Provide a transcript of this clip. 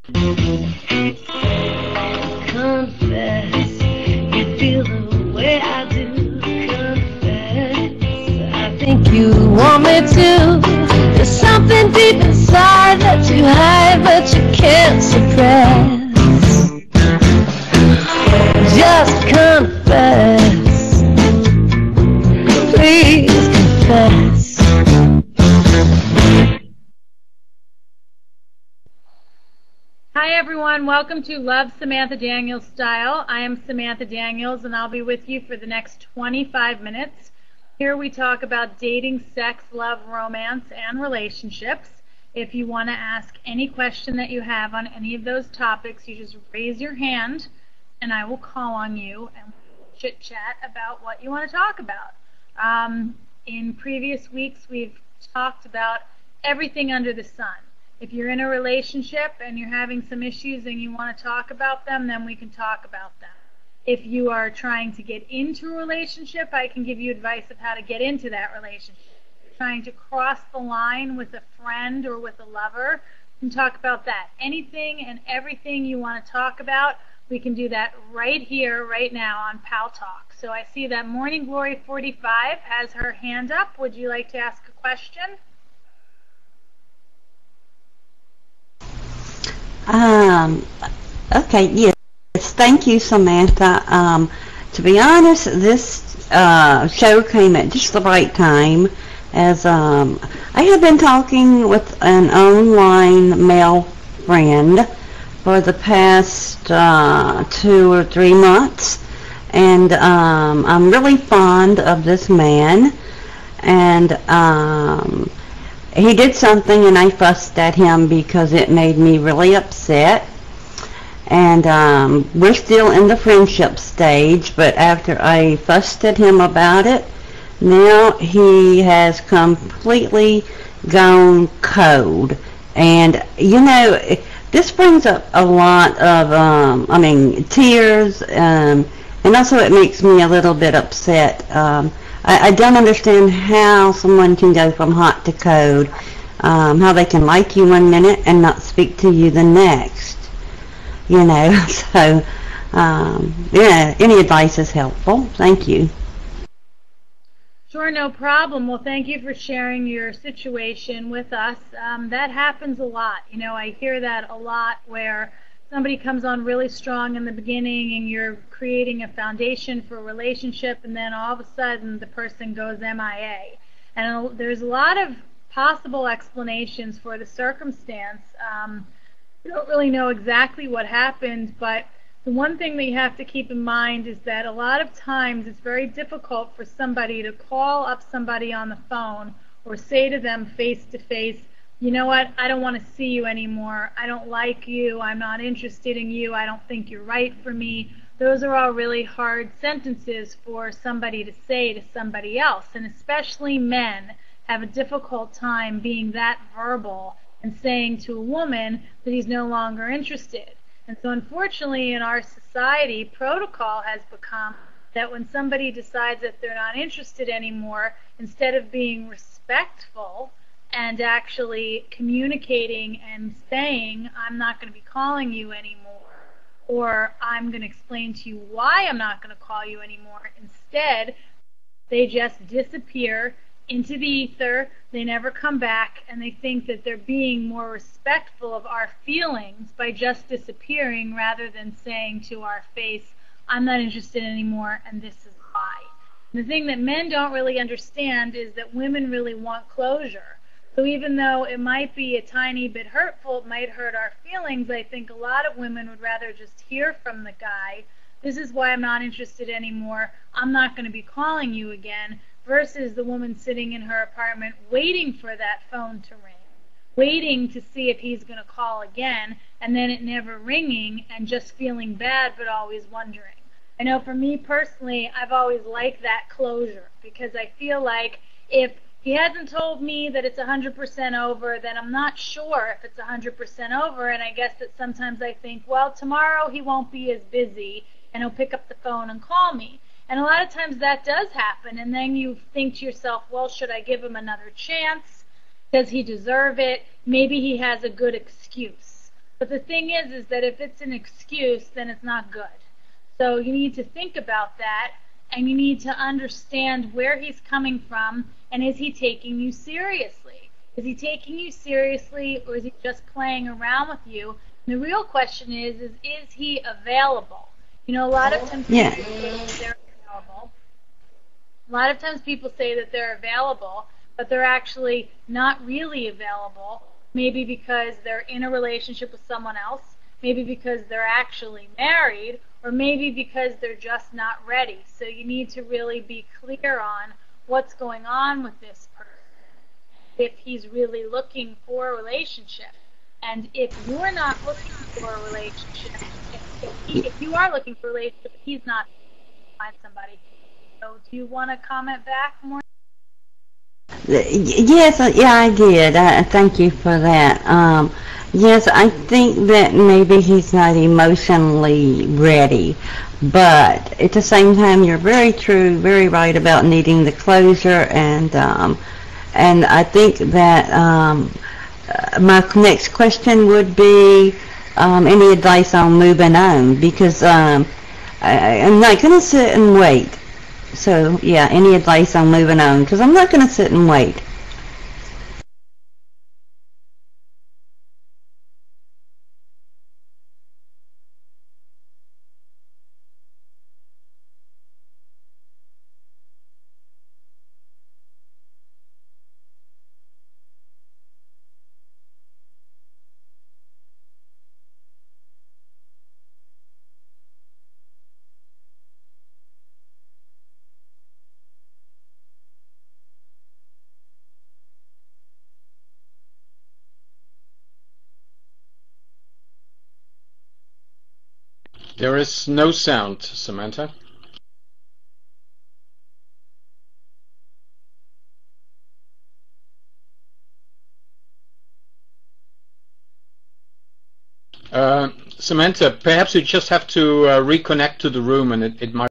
Confess, you feel the way I do. Confess, I think you want me to. There's something deep inside that you hide but you can't suppress. Just confess, please confess. Hi everyone, welcome to Love Samantha Daniels Style. I am Samantha Daniels and I'll be with you for the next 25 minutes. Here we talk about dating, sex, love, romance, and relationships. If you want to ask any question that you have on any of those topics, you just raise your hand and I will call on you and we'll chit chat about what you want to talk about. In previous weeks we've talked about everything under the sun. If you're in a relationship and you're having some issues and you want to talk about them, then we can talk about them. If you are trying to get into a relationship, I can give you advice of how to get into that relationship. If you're trying to cross the line with a friend or with a lover, we can talk about that. Anything and everything you want to talk about, we can do that right here, right now on Paltalk. So I see that Morning Glory 45 has her hand up. Would you like to ask a question? Okay, yes. Thank you, Samantha. To be honest, this show came at just the right time, as I have been talking with an online male friend for the past 2 or 3 months, and I'm really fond of this man, and he did something and I fussed at him because it made me really upset. And we're still in the friendship stage, but after I fussed at him about it, now he has completely gone cold. And, you know, this brings up a lot of, tears, and also it makes me a little bit upset. I don't understand how someone can go from hot to cold, how they can like you one minute and not speak to you the next, you know. So, yeah, any advice is helpful. Thank you. Sure, no problem. Well, thank you for sharing your situation with us. That happens a lot. You know, I hear that a lot where somebody comes on really strong in the beginning and you're creating a foundation for a relationship, and then all of a sudden the person goes MIA. And there's a lot of possible explanations for the circumstance. We don't really know exactly what happened, but the one thing that you have to keep in mind is that a lot of times it's very difficult for somebody to call up somebody on the phone or say to them face to face, you know what, I don't want to see you anymore, I don't like you, I'm not interested in you, I don't think you're right for me. Those are all really hard sentences for somebody to say to somebody else, and especially men have a difficult time being that verbal and saying to a woman that he's no longer interested. And so unfortunately in our society, protocol has become that when somebody decides that they're not interested anymore, instead of being respectful and actually communicating and saying, I'm not going to be calling you anymore, or I'm going to explain to you why I'm not going to call you anymore. Instead, they just disappear into the ether, they never come back, and they think that they're being more respectful of our feelings by just disappearing rather than saying to our face, I'm not interested anymore, and this is why. And the thing that men don't really understand is that women really want closure. So even though it might be a tiny bit hurtful, it might hurt our feelings, I think a lot of women would rather just hear from the guy, this is why I'm not interested anymore, I'm not going to be calling you again, versus the woman sitting in her apartment waiting for that phone to ring, waiting to see if he's going to call again, and then it never ringing and just feeling bad but always wondering. I know for me personally, I've always liked that closure because I feel like if he hasn't told me that it's 100% over, then I'm not sure if it's 100% over, and I guess that sometimes I think, well, tomorrow he won't be as busy and he'll pick up the phone and call me. And a lot of times that does happen, and then you think to yourself, well, should I give him another chance? Does he deserve it? Maybe he has a good excuse. But the thing is that if it's an excuse, then it's not good. So you need to think about that, and you need to understand where he's coming from, and is he taking you seriously? Is he taking you seriously, or is he just playing around with you? And the real question is he available? You know, a lot of times people say that they're available. A lot of times people say that they're available, but they're actually not really available, maybe because they're in a relationship with someone else, maybe because they're actually married, or maybe because they're just not ready. So you need to really be clear on what's going on with this person, if he's really looking for a relationship. And if you're not looking for a relationship, if you are looking for a relationship, he's not, find somebody. So do you want to comment back more? Yes, yeah, I did. Thank you for that. Yes, I think that maybe he's not emotionally ready, but at the same time, you're very true, very right about needing the closure, and I think that my next question would be any advice on moving on, because I'm not going to sit and wait. So, yeah, any advice on moving on? Because I'm not going to sit and wait. There is no sound, Samantha. Samantha, perhaps you just have to reconnect to the room, and it might